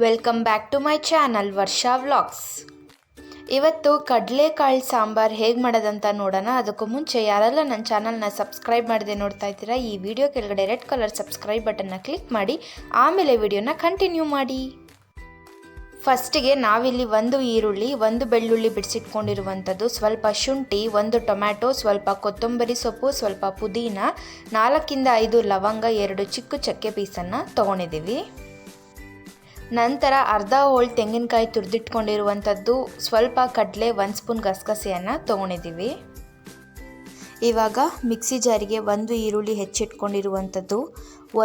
Welcome back to my channel Varsha vlogs. ಇವತ್ತು ಕಡಲೆಕಾಳು ಸಾಂಬಾರ್ ಹೇಗೆ ಮಾಡೋದಂತ ನೋಡೋಣ. ಅದಕ್ಕೂ ಮುಂಚೆ ಯಾರೆಲ್ಲ ನನ್ನ ಚಾನಲ್ನ ಸಬ್ಸ್ಕ್ರೈಬ್ ಮಾಡದೆ ನೋಡ್ತಾ ಇದ್ದೀರಾ, ಈ ವಿಡಿಯೋ ಕೆಳಗಡೆ ರೆಡ್ ಕಲರ್ ಸಬ್ಸ್ಕ್ರೈಬ್ ಬಟನ್ನ ಕ್ಲಿಕ್ ಮಾಡಿ ಆಮೇಲೆ ವಿಡಿಯೋನ ಕಂಟಿನ್ಯೂ ಮಾಡಿ. ಫಸ್ಟಿಗೆ ನಾವಿಲ್ಲಿ ಒಂದು ಈರುಳ್ಳಿ, ಒಂದು ಬೆಳ್ಳುಳ್ಳಿ ಬಿಡಿಸಿಟ್ಕೊಂಡಿರುವಂಥದ್ದು, ಸ್ವಲ್ಪ ಶುಂಠಿ, ಒಂದು ಟೊಮ್ಯಾಟೊ, ಸ್ವಲ್ಪ ಕೊತ್ತಂಬರಿ ಸೊಪ್ಪು, ಸ್ವಲ್ಪ ಪುದೀನ, 4ರಿಂದ 5 ಲವಂಗ, 2 ಚಿಕ್ಕ ಚಕ್ಕೆ ಪೀಸನ್ನು ತೊಗೊಂಡಿದ್ದೀವಿ. ನಂತರ ಅರ್ಧ ಹೋಳು ತೆಂಗಿನಕಾಯಿ ತುರಿದಿಟ್ಕೊಂಡಿರುವಂಥದ್ದು, ಸ್ವಲ್ಪ ಕಡಲೆ, 1 ಸ್ಪೂನ್ ಗಸಗಸೆಯನ್ನು ತೊಗೊಂಡಿದ್ದೀವಿ. ಇವಾಗ ಮಿಕ್ಸಿ ಜಾರಿಗೆ ಒಂದು ಈರುಳ್ಳಿ ಹೆಚ್ಚಿಟ್ಕೊಂಡಿರುವಂಥದ್ದು,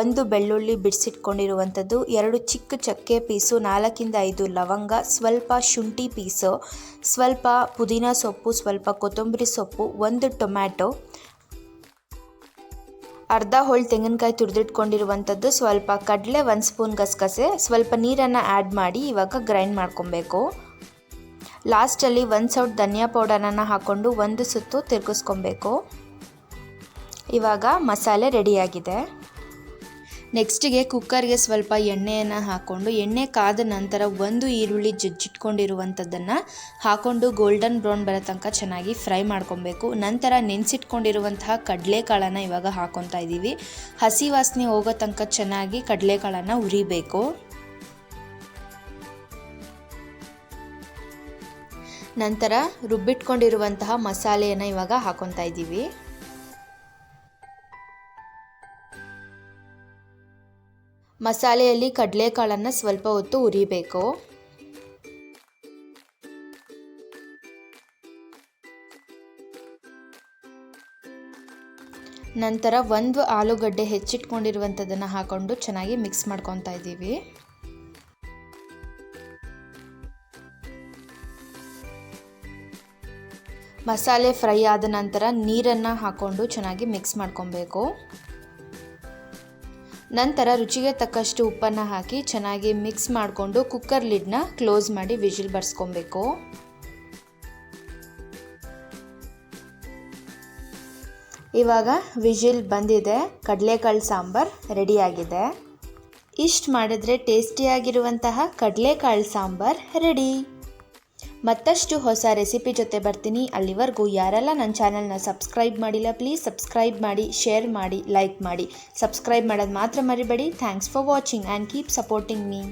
ಒಂದು ಬೆಳ್ಳುಳ್ಳಿ ಬಿಡಿಸಿಟ್ಕೊಂಡಿರುವಂಥದ್ದು, 2 ಚಿಕ್ಕ ಚಕ್ಕೆ ಪೀಸು, 4ರಿಂದ 5 ಲವಂಗ, ಸ್ವಲ್ಪ ಶುಂಠಿ ಪೀಸು, ಸ್ವಲ್ಪ ಪುದೀನ ಸೊಪ್ಪು, ಸ್ವಲ್ಪ ಕೊತ್ತಂಬರಿ ಸೊಪ್ಪು, ಒಂದು ಟೊಮ್ಯಾಟೊ, ಅರ್ಧ ಹೋಳು ತೆಂಗಿನಕಾಯಿ ತುರಿದಿಟ್ಕೊಂಡಿರುವಂಥದ್ದು, ಸ್ವಲ್ಪ ಕಡಲೆ, 1 ಸ್ಪೂನ್ ಗಸಗಸೆ, ಸ್ವಲ್ಪ ನೀರನ್ನು ಆ್ಯಡ್ ಮಾಡಿ ಇವಾಗ ಗ್ರೈಂಡ್ ಮಾಡ್ಕೊಬೇಕು. ಲಾಸ್ಟಲ್ಲಿ 1 ಸೌಟ್ ಧನಿಯಾ ಪೌಡರನ್ನು ಹಾಕ್ಕೊಂಡು ಒಂದು ಸುತ್ತು ತಿರುಗಿಸ್ಕೊಬೇಕು. ಇವಾಗ ಮಸಾಲೆ ರೆಡಿಯಾಗಿದೆ. ನೆಕ್ಸ್ಟಿಗೆ ಕುಕ್ಕರ್ಗೆ ಸ್ವಲ್ಪ ಎಣ್ಣೆಯನ್ನು ಹಾಕ್ಕೊಂಡು, ಎಣ್ಣೆ ಕಾದ ನಂತರ ಒಂದು ಈರುಳ್ಳಿ ಜಜ್ಜಿಟ್ಕೊಂಡಿರುವಂಥದ್ದನ್ನು ಹಾಕ್ಕೊಂಡು ಗೋಲ್ಡನ್ ಬ್ರೌನ್ ಬರೋ ತನಕ ಚೆನ್ನಾಗಿ ಫ್ರೈ ಮಾಡ್ಕೊಬೇಕು. ನಂತರ ನೆನೆಸಿಟ್ಕೊಂಡಿರುವಂತಹ ಕಡಲೆಕಾಳನ್ನು ಇವಾಗ ಹಾಕ್ಕೊತಾ ಇದ್ದೀವಿ. ಹಸಿ ವಾಸನೆ ಹೋಗೋ ತನಕ ಚೆನ್ನಾಗಿ ಕಡಲೆಕಾಳನ್ನು ಹುರಿಬೇಕು. ನಂತರ ರುಬ್ಬಿಟ್ಕೊಂಡಿರುವಂತಹ ಮಸಾಲೆಯನ್ನು ಇವಾಗ ಹಾಕ್ಕೊತಾ ಇದ್ದೀವಿ. ಮಸಾಲೆಯಲ್ಲಿ ಕಡಲೆಕಾಳನ್ನು ಸ್ವಲ್ಪ ಹೊತ್ತು ಹುರಿಬೇಕು. ನಂತರ ಒಂದು ಆಲೂಗಡ್ಡೆ ಹೆಚ್ಚಿಟ್ಕೊಂಡಿರುವಂಥದ್ದನ್ನು ಹಾಕೊಂಡು ಚೆನ್ನಾಗಿ ಮಿಕ್ಸ್ ಮಾಡ್ಕೊತಾ ಇದ್ದೀವಿ. ಮಸಾಲೆ ಫ್ರೈ ಆದ ನಂತರ ನೀರನ್ನು ಹಾಕ್ಕೊಂಡು ಚೆನ್ನಾಗಿ ಮಿಕ್ಸ್ ಮಾಡ್ಕೊಬೇಕು. ನಂತರ ರುಚಿಗೆ ತಕ್ಕಷ್ಟು ಉಪ್ಪನ್ನು ಹಾಕಿ ಚೆನ್ನಾಗಿ ಮಿಕ್ಸ್ ಮಾಡಿಕೊಂಡು ಕುಕ್ಕರ್ ಲಿಡ್ನ ಕ್ಲೋಸ್ ಮಾಡಿ ವಿಜಿಲ್ ಬರ್ಸ್ಕೊಬೇಕು. ಇವಾಗ ವಿಜಿಲ್ ಬಂದಿದೆ, ಕಡಲೆಕಾಳು ಸಾಂಬಾರ್ ರೆಡಿಯಾಗಿದೆ. ಇಷ್ಟು ಮಾಡಿದ್ರೆ ಟೇಸ್ಟಿಯಾಗಿರುವಂತಹ ಕಡಲೆಕಾಳು ಸಾಂಬಾರ್ ರೆಡಿ. ಮತ್ತಷ್ಟು ಹೊಸ ರೆಸಿಪಿ ಜೊತೆ ಬರ್ತೀನಿ. ಅಲ್ಲಿವರೆಗೂ ಯಾರೆಲ್ಲ ನನ್ನ ಚಾನಲ್ನ ಸಬ್ಸ್ಕ್ರೈಬ್ ಮಾಡಿಲ್ಲ, ಪ್ಲೀಸ್ ಸಬ್ಸ್ಕ್ರೈಬ್ ಮಾಡಿ, ಶೇರ್ ಮಾಡಿ, ಲೈಕ್ ಮಾಡಿ. ಸಬ್ಸ್ಕ್ರೈಬ್ ಮಾಡೋದು ಮಾತ್ರ ಮರಿಬೇಡಿ. Thanks for watching and keep supporting me.